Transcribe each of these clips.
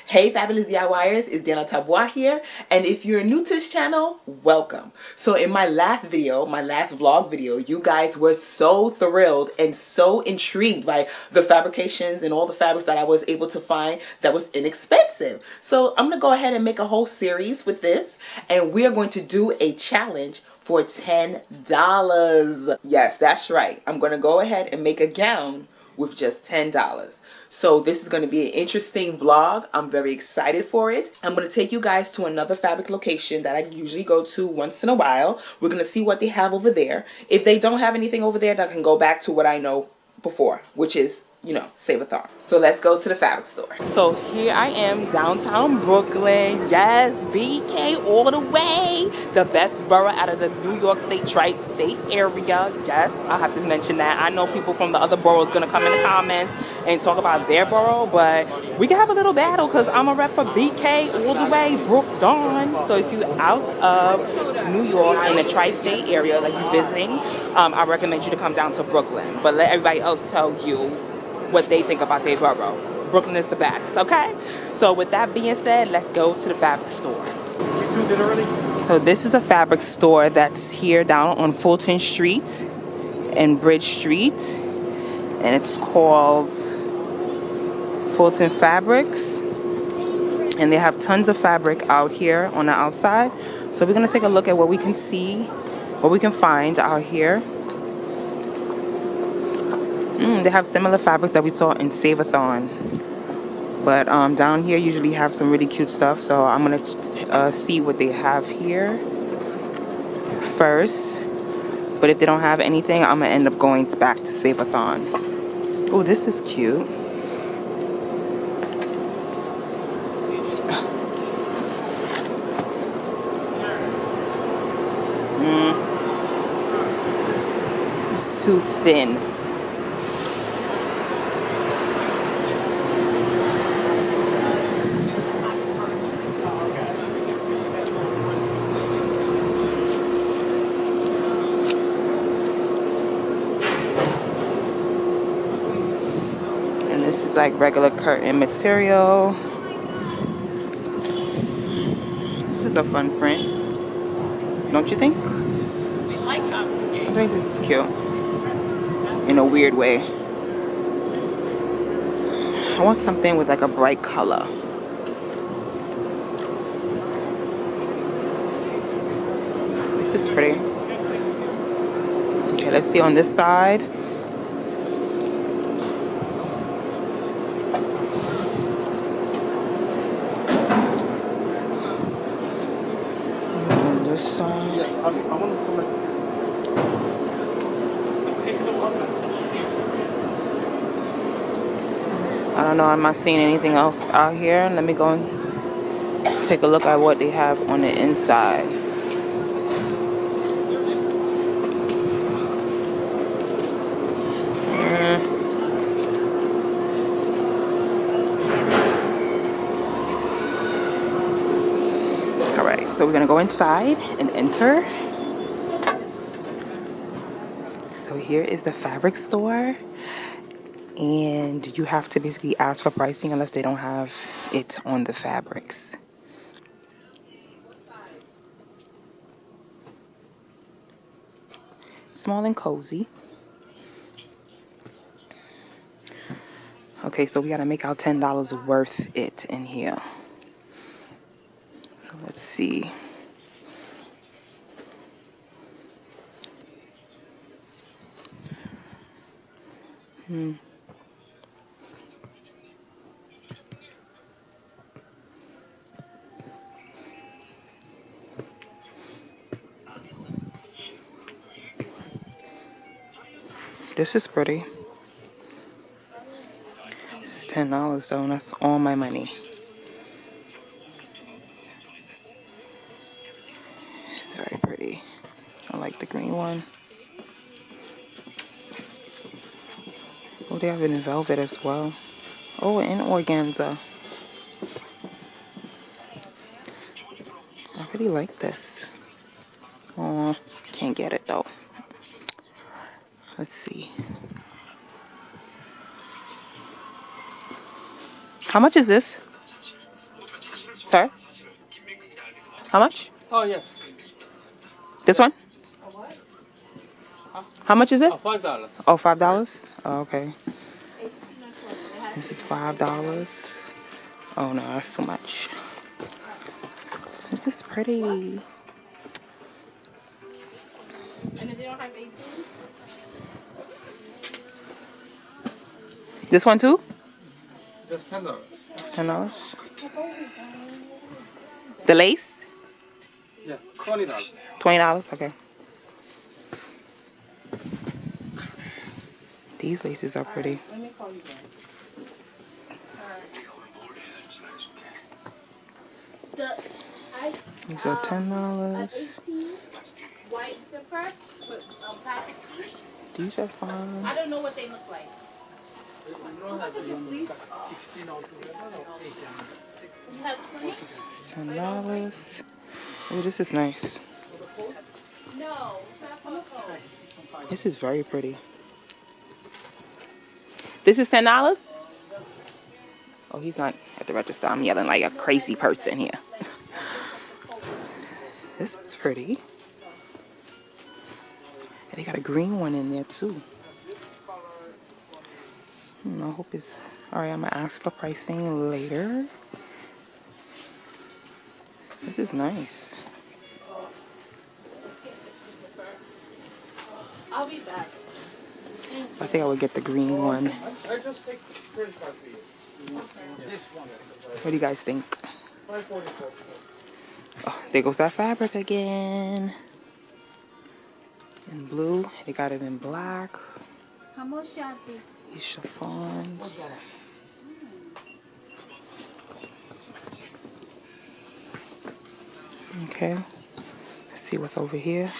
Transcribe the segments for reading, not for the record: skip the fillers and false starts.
Hey fabulous DIYers, it's Dana Tabois here, and if you're new to this channel, welcome. So in my last vlog video, you guys were so thrilled and so intrigued by the fabrications and all the fabrics that I was able to find that was inexpensive. So I'm gonna go ahead and make a whole series with this, and we're going to do a challenge for $10. Yes, that's right. I'm gonna go ahead and make a gown with just $10. So this is going to be an interesting vlog. I'm very excited for it. I'm going to take you guys to another fabric location that I usually go to once in a while. We're going to see what they have over there. If they don't have anything over there, then I can go back to what I know before, which is, you know, Save-A-Thon. So let's go to the fabric store. So here I am, downtown Brooklyn. Yes, BK all the way. The best borough out of the New York State tri-state area. Yes, I have to mention that. I know people from the other boroughs gonna come in the comments and talk about their borough, but we can have a little battle because I'm a rep for BK all the way, Brook Dawn. So if you're out of New York in the tri-state area, like you're visiting, I recommend you to come down to Brooklyn. But let everybody else tell you what they think about their borough. Brooklyn is the best, okay? So with that being said, let's go to the fabric store. You tuned in already? So this is a fabric store that's here down on Fulton Street and Bridge Street. And it's called Fulton Fabrics. And they have tons of fabric out here on the outside. So we're gonna take a look at what we can see, what we can find out here. They have similar fabrics that we saw in Save-A-Thon. But down here usually have some really cute stuff. So I'm going to see what they have here first. But if they don't have anything, I'm going to end up going back to Save-A-Thon. Oh, this is cute. This is too thin. This is like regular curtain material. This is a fun print, don't you think? I think this is cute in a weird way. I want something with like a bright color. This is pretty. Okay, let's see on this side. I don't know, I'm not seeing anything else out here. Let me go and take a look at what they have on the inside. Alright, so we're gonna go inside and enter. So here is the fabric store. And you have to basically ask for pricing unless they don't have it on the fabrics. Small and cozy. Okay, so we gotta make our $10 worth it in here. So let's see. This is pretty. This is $10 though, and that's all my money. It's very pretty. I like the green one. Oh, they have it in velvet as well. Oh, and organza. I really like this. Oh, can't get it though. Let's see. How much is this? Sorry? How much? Oh, yeah. This one? How much is it? $5. Oh, $5? Oh, okay. This is $5. Oh no, that's too much. This is pretty. And if they don't have 18? This one too? That's $10. It's $10. The lace? Yeah, $20. $20, okay. These laces are pretty. Let me call you back. These are $10. 18 white zipper with plastic teeth. These are fine. I don't know what they look like. How much is your fleece? You had 20? It's $10. Oh, this is nice. No, it's not from the coat. This is very pretty. This is $10? Oh, he's not at the register. I'm yelling like a crazy person here. This is pretty. And they got a green one in there too. I hope it's... Alright, I'm going to ask for pricing later. This is nice. I'll be back. I think I would get the green one. I just take credit card for you. This one. What do you guys think? $5.44. Oh, there goes that fabric again. In blue. They got it in black. How much are these? These chiffons. Okay. Let's see what's over here.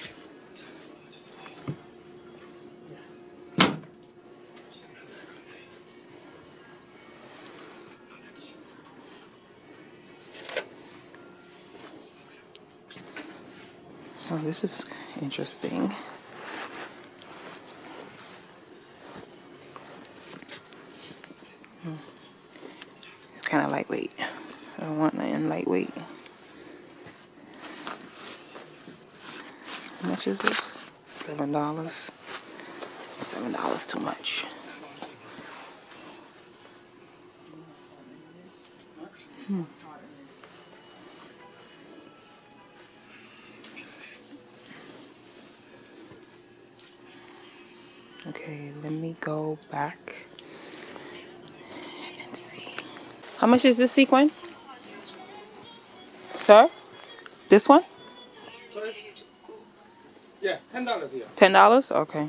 Oh, this is interesting. It's kind of lightweight. I don't want nothing lightweight. How much is this? $7. $7 too much. Okay, let me go back and see. How much is this sequin? Sir? This one? Sorry? Yeah, $10 here. $10? Okay.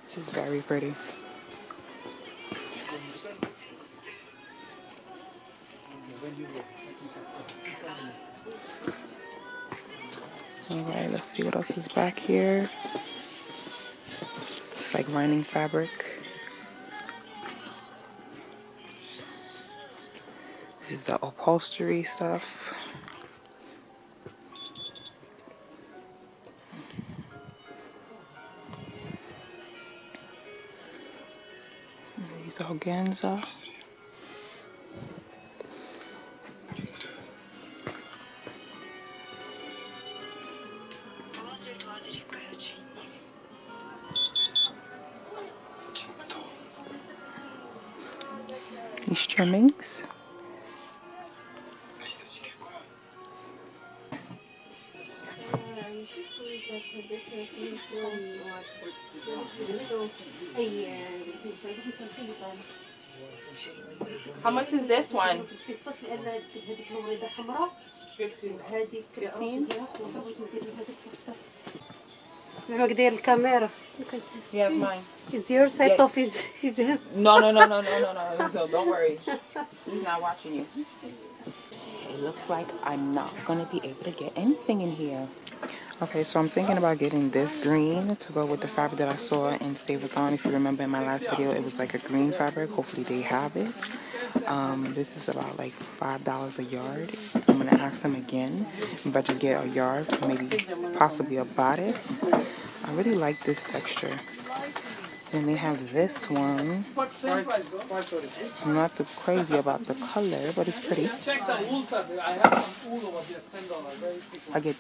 This is very pretty. Alright, let's see what else is back here. It's like lining fabric. This is the upholstery stuff. These are organza. These trimmings. How much is this one? 15. مقدار الكاميرا. Yes, mine. Is yours? I thought is him. No. Don't worry. He's not watching you. It looks like I'm not gonna be able to get anything in here. Okay, so I'm thinking about getting this green to go with the fabric that I saw in Save-A-Thon. If you remember in my last video, it was like a green fabric. Hopefully they have it. This is about like $5 a yard. I'm gonna ask them again if I just get a yard, maybe possibly a bodice. I really like this texture. Then they have this one. But same price, though. 530. I'm not too crazy about the color, but it's pretty. Check the wool, sir. I have some wool over here, $10. Very thick one. I get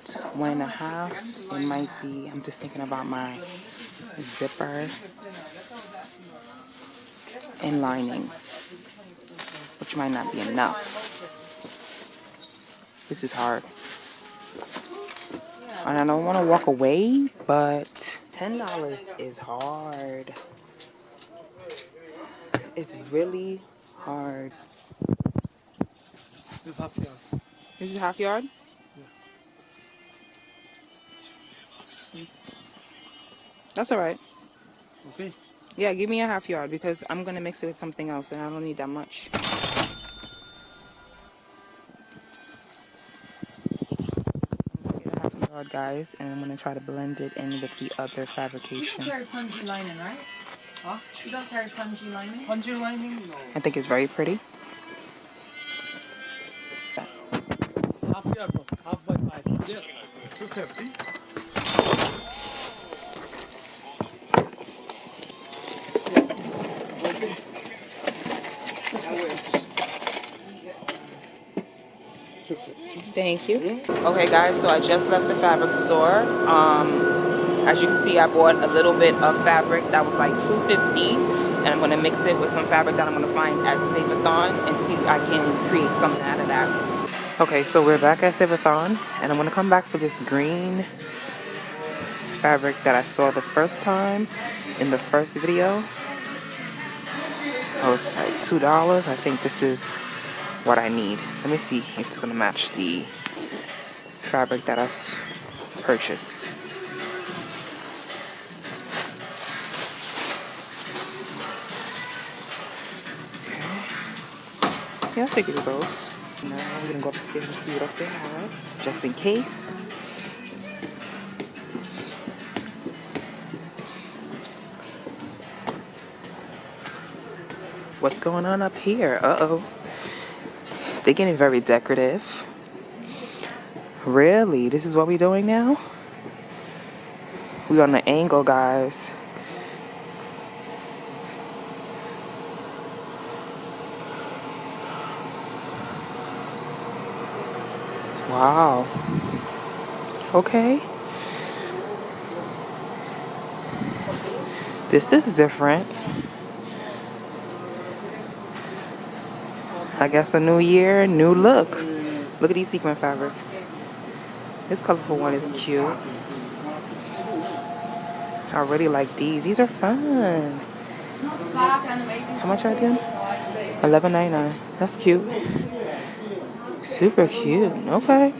1.5. It might be, I'm just thinking about my zipper and lining, which might not be enough. This is hard. And I don't want to walk away, but $10 is hard. It's really hard. This is half yard. This is half yard? That's all right. Okay. Yeah, give me a half yard because I'm going to mix it with something else and I don't need that much. I'm going to get a half yard, guys, and I'm going to try to blend it in with the other fabrication. You don't carry punji lining, right? Huh? You don't carry punji lining? Punching lining? No. I think it's very pretty. Half yard, boss. Half by 5. Yeah. 250. Thank you. Okay, guys, so I just left the fabric store. As you can see, I bought a little bit of fabric that was like $2.50, and I'm going to mix it with some fabric that I'm going to find at Save-A-Thon and see if I can create something out of that. Okay, so we're back at Save-A-Thon, and I'm going to come back for this green fabric that I saw the first time in the first video. So it's like $2. I think this is what I need. Let me see if it's going to match the fabric that I purchased. Yeah, I figured it goes. Now we're gonna go upstairs and see what else they have, just in case. What's going on up here? Uh-oh. They're getting very decorative. Really? This is what we're doing now? We're on the angle, guys. Wow. Okay. This is different. I guess a new year, new look. Look at these sequin fabrics. This colorful one is cute. I really like these. These are fun. How much are they? $11.99. That's cute. Super cute. Okay.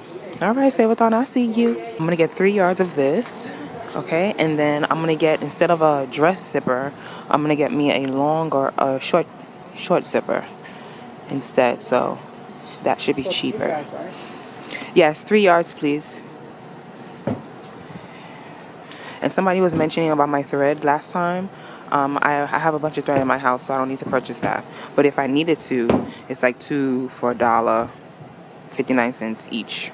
Alright, Save-A-Thon, I see you. I'm going to get 3 yards of this. Okay. And then I'm going to get, instead of a dress zipper, I'm going to get me a long or a short zipper instead. So that should be cheaper. Yes, 3 yards, please. And somebody was mentioning about my thread last time. I have a bunch of thread in my house, so I don't need to purchase that. But if I needed to, it's like 2 for $1.59 each.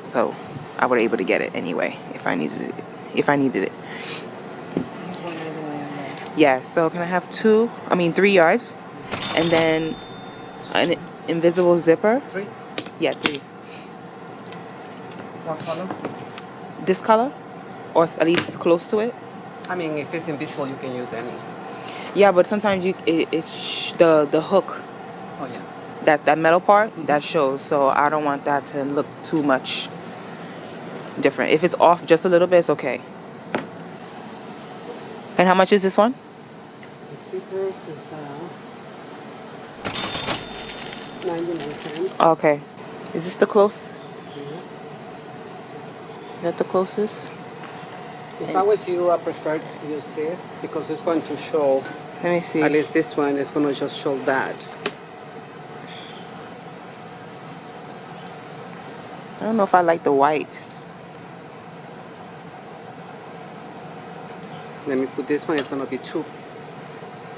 So I would be able to get it anyway if I needed it. Yeah, so can I have 3 yards? And then an invisible zipper? 3? Yeah, 3. What color? This color? Or at least close to it? I mean, if it's invisible, you can use any. Yeah, but sometimes the hook, Oh, yeah. that metal part, that shows. So I don't want that to look too much different. If it's off just a little bit, it's okay. And how much is this one? The zippers is 99 cents. Okay. Is this the close? Yeah. Is that the closest? If I was you, I prefer to use this because it's going to show, Let me see. at least this one is going to just show that. I don't know if I like the white. Let me put this one, it's going to be 2.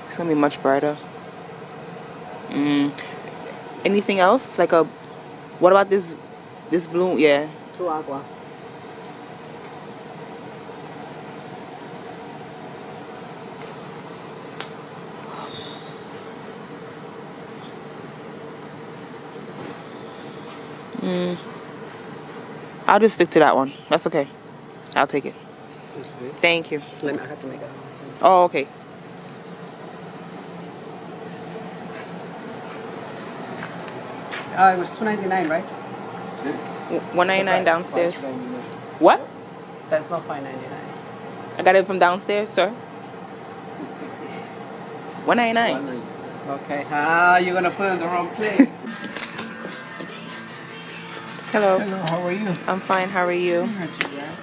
It's gonna be much brighter. Anything else? What about this blue? Yeah. 2 agua. I'll just stick to that one. That's okay. I'll take it. Thank you. I have to make it. Oh, okay. It was $2.99, right? $199 downstairs. What? That's not $5.99. I got it from downstairs, sir. $199. Okay. You're gonna put it in the wrong place. Hello. Hello, how are you? I'm fine. How are you? Not too bad.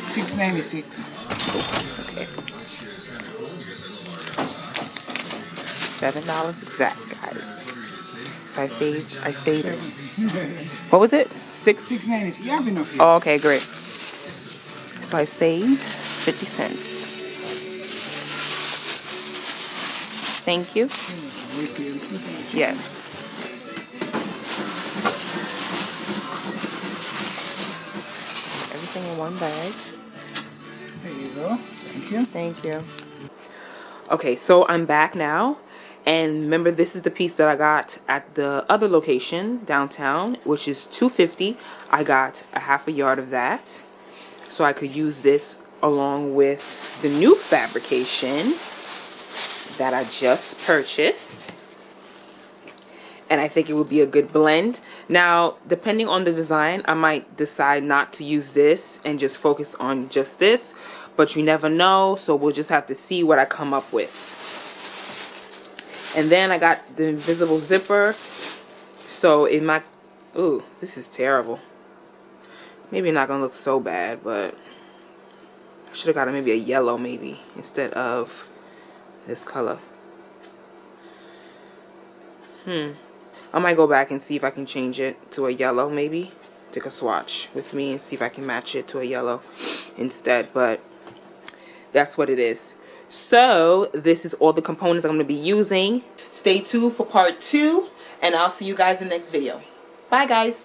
$6.96. Okay. $7 exact, guys. So I saved. What was it? $6.96. You have enough here. Oh, okay, great. So I saved 50 cents. Thank you. Wait for your receipt. Yes. Everything in one bag. There you go. Thank you. Thank you. Okay, so I'm back now. And remember, this is the piece that I got at the other location downtown, which is $2.50. I got a half a yard of that. So I could use this along with the new fabrication that I just purchased. And I think it would be a good blend. Now, depending on the design, I might decide not to use this and just focus on just this. But you never know, so we'll just have to see what I come up with. And then I got the invisible zipper. So it might... Ooh, this is terrible. Maybe not going to look so bad, but... I should have got maybe a yellow, maybe, instead of this color. I might go back and see if I can change it to a yellow, maybe. Take a swatch with me and see if I can match it to a yellow instead. But that's what it is. So this is all the components I'm going to be using. Stay tuned for part 2, and I'll see you guys in the next video. Bye, guys.